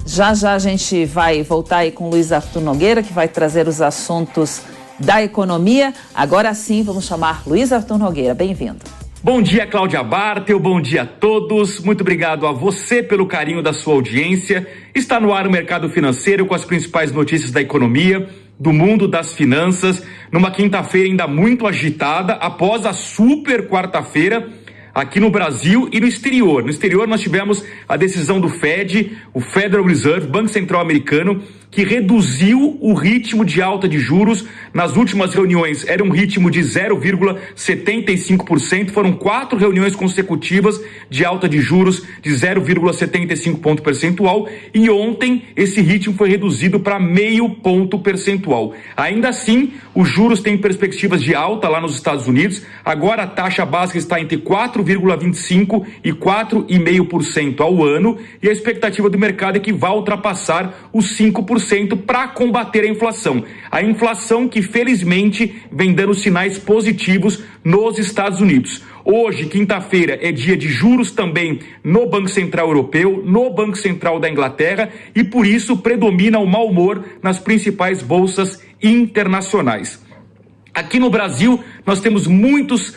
Já a gente vai voltar aí com o Luiz Arthur Nogueira, que vai trazer os assuntos da economia. Agora sim, vamos chamar Luiz Arthur Nogueira. Bem-vindo. Bom dia, Cláudia Bartel, bom dia a todos. Muito obrigado a você pelo carinho da sua audiência. Está no ar o Mercado Financeiro com as principais notícias da economia, do mundo das finanças, numa quinta-feira ainda muito agitada, após a super quarta-feira aqui no Brasil e no exterior. No exterior nós tivemos a decisão do Fed, o Federal Reserve, Banco Central Americano, que reduziu o ritmo de alta de juros. Nas últimas reuniões era um ritmo de 0,75%, foram 4 reuniões consecutivas de alta de juros de 0,75 ponto percentual e ontem esse ritmo foi reduzido para meio ponto percentual. Ainda assim, os juros têm perspectivas de alta lá nos Estados Unidos. Agora a taxa básica está entre 4,25% e 4,5% ao ano e a expectativa do mercado é que vá ultrapassar os 5% para combater a inflação. A inflação que felizmente vem dando sinais positivos nos Estados Unidos. Hoje, quinta-feira, é dia de juros também no Banco Central Europeu, no Banco Central da Inglaterra e por isso predomina o mau humor nas principais bolsas internacionais. Aqui no Brasil, nós temos muitos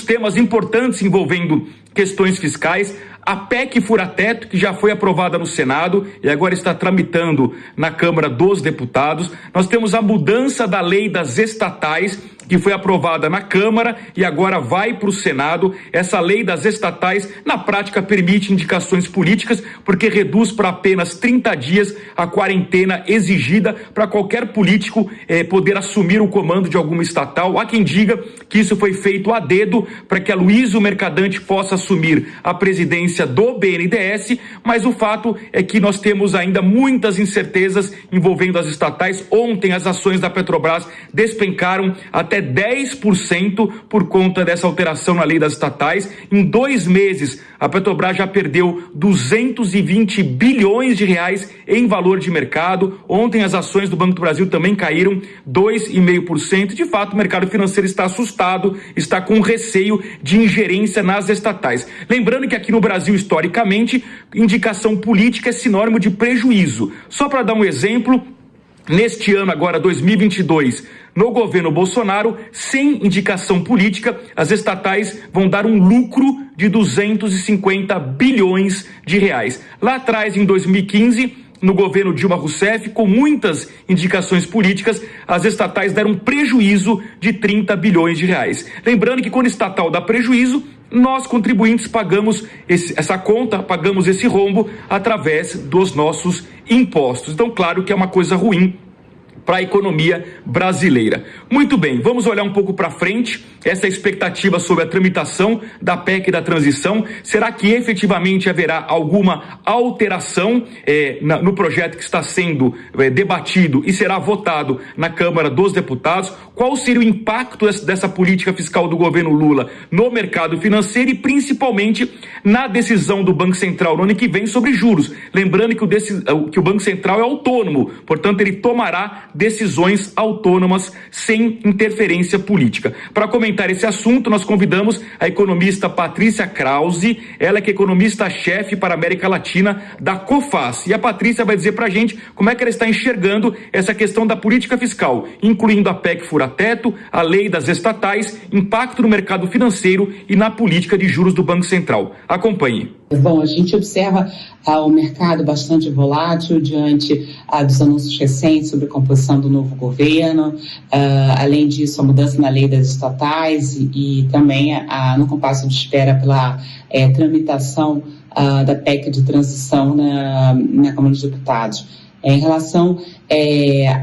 temas importantes envolvendo questões fiscais. A PEC Fura-Teto, que já foi aprovada no Senado e agora está tramitando na Câmara dos Deputados. Nós temos a mudança da lei das estatais, que foi aprovada na Câmara e agora vai para o Senado. Essa lei das estatais, na prática, permite indicações políticas, porque reduz para apenas 30 dias a quarentena exigida para qualquer político poder assumir o comando de alguma estatal. Há quem diga que isso foi feito a dedo para que a Luísio Mercadante possa assumir a presidência do BNDES, mas o fato é que nós temos ainda muitas incertezas envolvendo as estatais. Ontem as ações da Petrobras despencaram até 10% por conta dessa alteração na lei das estatais. Em 2 meses, a Petrobras já perdeu 220 bilhões de reais em valor de mercado. Ontem as ações do Banco do Brasil também caíram 2,5%. De fato, o mercado financeiro está assustado, está com receio de ingerência nas estatais. Lembrando que aqui no Brasil, historicamente, indicação política é sinônimo de prejuízo. Só para dar um exemplo, neste ano agora, 2022, no governo Bolsonaro, sem indicação política, as estatais vão dar um lucro de 250 bilhões de reais. Lá atrás, em 2015, no governo Dilma Rousseff, com muitas indicações políticas, as estatais deram um prejuízo de 30 bilhões de reais. Lembrando que quando estatal dá prejuízo, nós, contribuintes, pagamos essa conta, pagamos esse rombo através dos nossos impostos. Então, claro que é uma coisa ruim para a economia brasileira. Muito bem, vamos olhar um pouco para frente, essa expectativa sobre a tramitação da PEC da transição. Será que efetivamente haverá alguma alteração no projeto que está sendo debatido e será votado na Câmara dos Deputados? Qual seria o impacto dessa política fiscal do governo Lula no mercado financeiro e principalmente na decisão do Banco Central no ano que vem sobre juros? Lembrando que o Banco Central é autônomo, portanto ele tomará decisões autônomas sem interferência política. Para comentar esse assunto, nós convidamos a economista Patrícia Krause, ela que é economista-chefe para a América Latina da COFAS. E a Patrícia vai dizer para a gente como é que ela está enxergando essa questão da política fiscal, incluindo a PEC Fura-Teto, a lei das estatais, impacto no mercado financeiro e na política de juros do Banco Central. Acompanhe. Bom, a gente observa o mercado bastante volátil diante dos anúncios recentes sobre a composição do novo governo, além disso a mudança na lei das estatais e também no compasso de espera pela tramitação da PEC de transição na Câmara dos Deputados. Em relação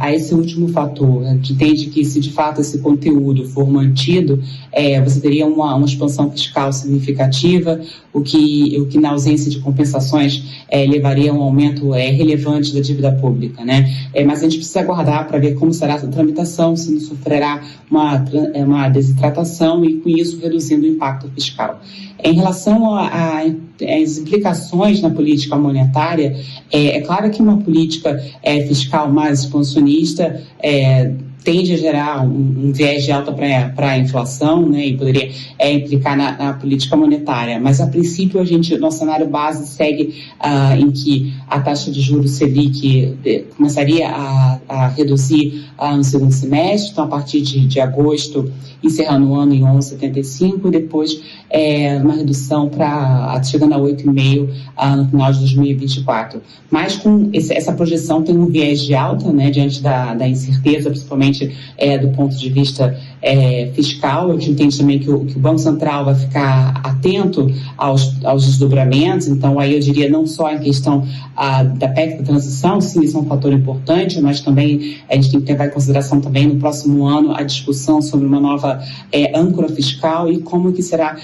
a esse último fator, a gente entende que se de fato esse conteúdo for mantido, você teria uma expansão fiscal significativa, o que na ausência de compensações levaria a um aumento relevante da dívida pública, né? Mas a gente precisa aguardar para ver como será essa tramitação, se não sofrerá uma desidratação e com isso reduzindo o impacto fiscal. Em relação às implicações na política monetária, é claro que uma política fiscal mais expansionista tende a gerar um viés de alta para a inflação, né, e poderia implicar na política monetária. Mas, a princípio, nosso cenário base segue em que a taxa de juros Selic começaria a reduzir no segundo semestre, então a partir de agosto, encerrando o ano em 11,75, e depois uma redução chegando a 8,5 no final de 2024. Mas com essa projeção tem um viés de alta, né, diante da incerteza, principalmente do ponto de vista fiscal. A gente entende também que o Banco Central vai ficar atento aos desdobramentos, então aí eu diria não só em questão da PEC da transição, sim, isso é um fator importante, mas também a gente tem que levar em consideração também no próximo ano a discussão sobre uma nova âncora fiscal e como será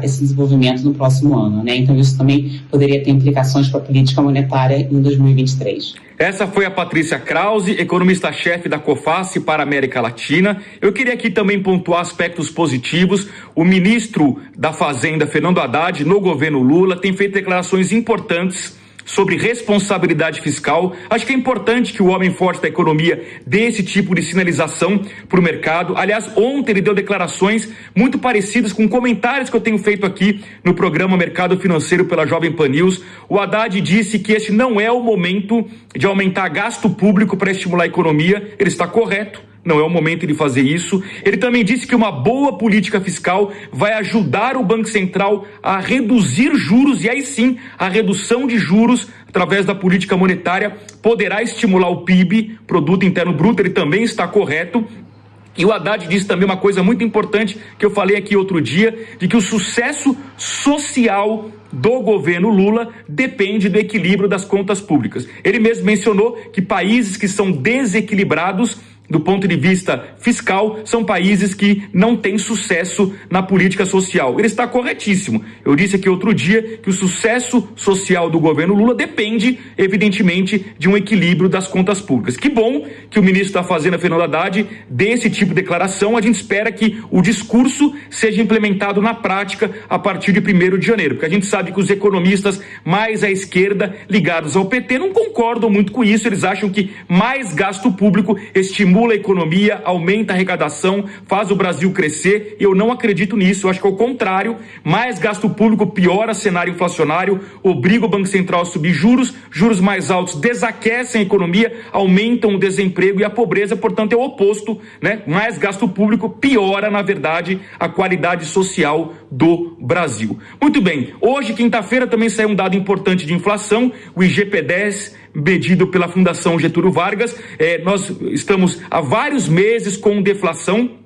esse desenvolvimento no próximo ano, né? Então isso também poderia ter implicações para a política monetária em 2023. Essa foi a Patrícia Krause, economista-chefe da COFACE para a América Latina. Eu queria aqui também pontuar aspectos positivos. O ministro da Fazenda, Fernando Haddad, no governo Lula, tem feito declarações importantes sobre responsabilidade fiscal. Acho que é importante que o homem forte da economia dê esse tipo de sinalização para o mercado. Aliás, ontem ele deu declarações muito parecidas com comentários que eu tenho feito aqui no programa Mercado Financeiro pela Jovem Pan News. O Haddad disse que esse não é o momento de aumentar gasto público para estimular a economia. Ele está correto. Não é o momento de fazer isso. Ele também disse que uma boa política fiscal vai ajudar o Banco Central a reduzir juros, e aí sim, a redução de juros através da política monetária poderá estimular o PIB, Produto Interno Bruto. Ele também está correto. E o Haddad disse também uma coisa muito importante que eu falei aqui outro dia, de que o sucesso social do governo Lula depende do equilíbrio das contas públicas. Ele mesmo mencionou que países que são desequilibrados do ponto de vista fiscal, são países que não têm sucesso na política social. Ele está corretíssimo. Eu disse aqui outro dia que o sucesso social do governo Lula depende, evidentemente, de um equilíbrio das contas públicas. Que bom que o ministro da Fazenda, Fernando Haddad, dê esse tipo de declaração. A gente espera que o discurso seja implementado na prática a partir de 1º de janeiro, porque a gente sabe que os economistas mais à esquerda, ligados ao PT, não concordam muito com isso. Eles acham que mais gasto público estimula a economia, aumenta a arrecadação, faz o Brasil crescer. Eu não acredito nisso. Eu acho que é o contrário. Mais gasto público piora o cenário inflacionário, obriga o Banco Central a subir juros, juros mais altos desaquecem a economia, aumentam o desemprego e a pobreza. Portanto, é o oposto, né? Mais gasto público piora, na verdade, a qualidade social do Brasil. Muito bem. Hoje, quinta-feira, também saiu um dado importante de inflação, o IGP-10, medido pela Fundação Getúlio Vargas. Nós estamos há vários meses com deflação.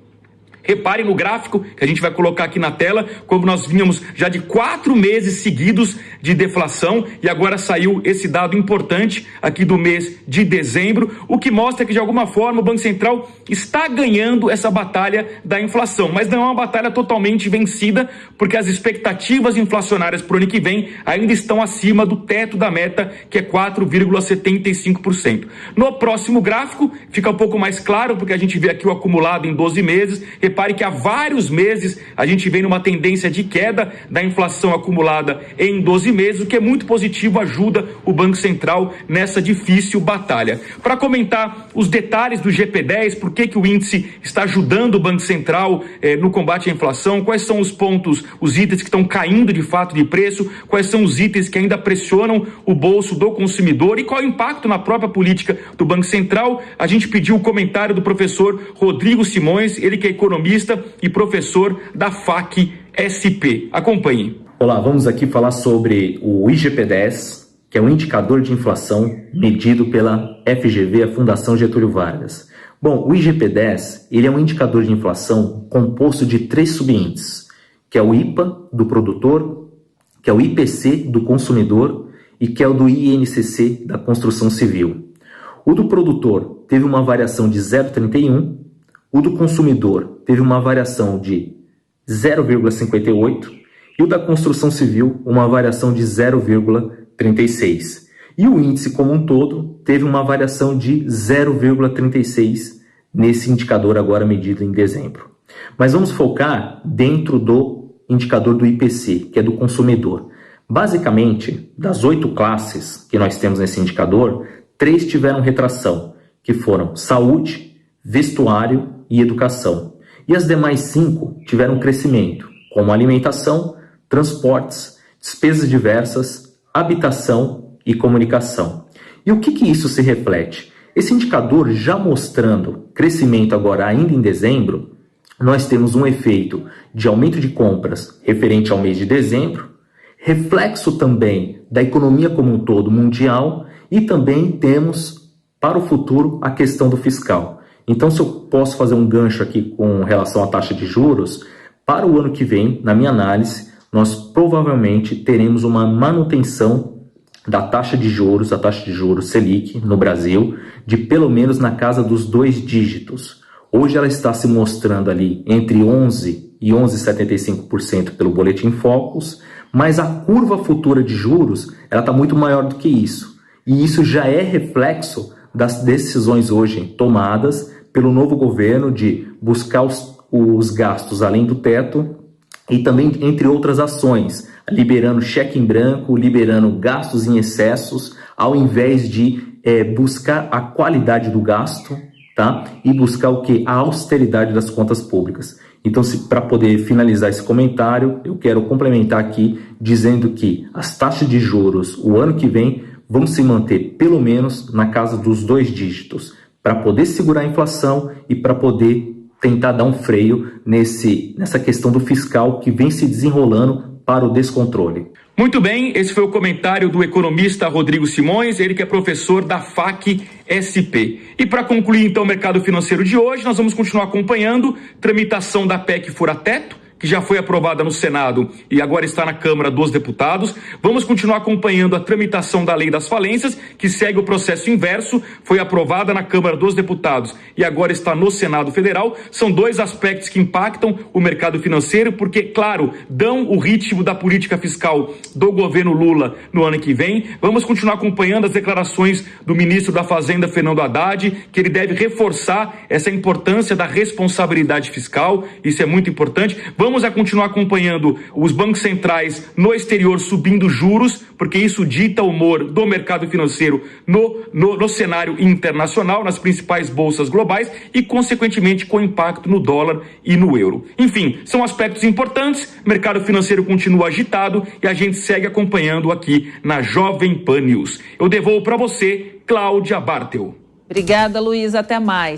Reparem no gráfico que a gente vai colocar aqui na tela, como nós vínhamos já de 4 meses seguidos de deflação, e agora saiu esse dado importante aqui do mês de dezembro, o que mostra que de alguma forma o Banco Central está ganhando essa batalha da inflação, mas não é uma batalha totalmente vencida, porque as expectativas inflacionárias para o ano que vem ainda estão acima do teto da meta, que é 4,75%. No próximo gráfico fica um pouco mais claro, porque a gente vê aqui o acumulado em 12 meses. Repare que há vários meses a gente vem numa tendência de queda da inflação acumulada em 12 meses, o que é muito positivo, ajuda o Banco Central nessa difícil batalha. Para comentar os detalhes do IGP-10, por que o índice está ajudando o Banco Central no combate à inflação, quais são os pontos, os itens que estão caindo de fato de preço, quais são os itens que ainda pressionam o bolso do consumidor e qual é o impacto na própria política do Banco Central, a gente pediu o comentário do professor Rodrigo Simões, ele que é economista e professor da FAC-SP. Acompanhe. Olá, vamos aqui falar sobre o IGP-10, que é um indicador de inflação medido pela FGV, a Fundação Getúlio Vargas. Bom, o IGP-10, ele é um indicador de inflação composto de 3 subíndices, que é o IPA do produtor, que é o IPC do consumidor e que é o do INCC da construção civil. O do produtor teve uma variação de 0,31, o do consumidor teve uma variação de 0,58 e o da construção civil uma variação de 0,36. E o índice como um todo teve uma variação de 0,36 nesse indicador agora medido em dezembro. Mas vamos focar dentro do indicador do IPC, que é do consumidor. Basicamente, das 8 classes que nós temos nesse indicador, 3 tiveram retração, que foram saúde, vestuário e educação. E as demais 5 tiveram crescimento, como alimentação, transportes, despesas diversas, habitação e comunicação. E o que isso se reflete? Esse indicador já mostrando crescimento agora ainda em dezembro, nós temos um efeito de aumento de compras referente ao mês de dezembro, reflexo também da economia como um todo mundial e também temos para o futuro a questão do fiscal. Então, se eu posso fazer um gancho aqui com relação à taxa de juros, para o ano que vem, na minha análise, nós provavelmente teremos uma manutenção da taxa de juros, a taxa de juros Selic no Brasil, de pelo menos na casa dos 2 dígitos. Hoje ela está se mostrando ali entre 11% e 11,75% pelo Boletim Focus, mas a curva futura de juros ela está muito maior do que isso. E isso já é reflexo das decisões hoje tomadas pelo novo governo de buscar os gastos além do teto e também entre outras ações, liberando cheque em branco, liberando gastos em excessos, ao invés de buscar a qualidade do gasto, tá? E buscar o que? A austeridade das contas públicas. Então, para poder finalizar esse comentário, eu quero complementar aqui dizendo que as taxas de juros o ano que vem vão se manter pelo menos na casa dos 2 dígitos, para poder segurar a inflação e para poder tentar dar um freio nessa questão do fiscal que vem se desenrolando para o descontrole. Muito bem, esse foi o comentário do economista Rodrigo Simões, ele que é professor da FAC-SP. E para concluir então o mercado financeiro de hoje, nós vamos continuar acompanhando tramitação da PEC Fura-Teto, que já foi aprovada no Senado e agora está na Câmara dos Deputados. Vamos continuar acompanhando a tramitação da Lei das Falências, que segue o processo inverso, foi aprovada na Câmara dos Deputados e agora está no Senado Federal. São 2 aspectos que impactam o mercado financeiro, porque, claro, dão o ritmo da política fiscal do governo Lula no ano que vem. Vamos continuar acompanhando as declarações do ministro da Fazenda, Fernando Haddad, que ele deve reforçar essa importância da responsabilidade fiscal, isso é muito importante. Vamos continuar acompanhando os bancos centrais no exterior subindo juros, porque isso dita o humor do mercado financeiro no cenário internacional, nas principais bolsas globais e, consequentemente, com impacto no dólar e no euro. Enfim, são aspectos importantes, o mercado financeiro continua agitado e a gente segue acompanhando aqui na Jovem Pan News. Eu devolvo para você, Cláudia Bartel. Obrigada, Luiz. Até mais.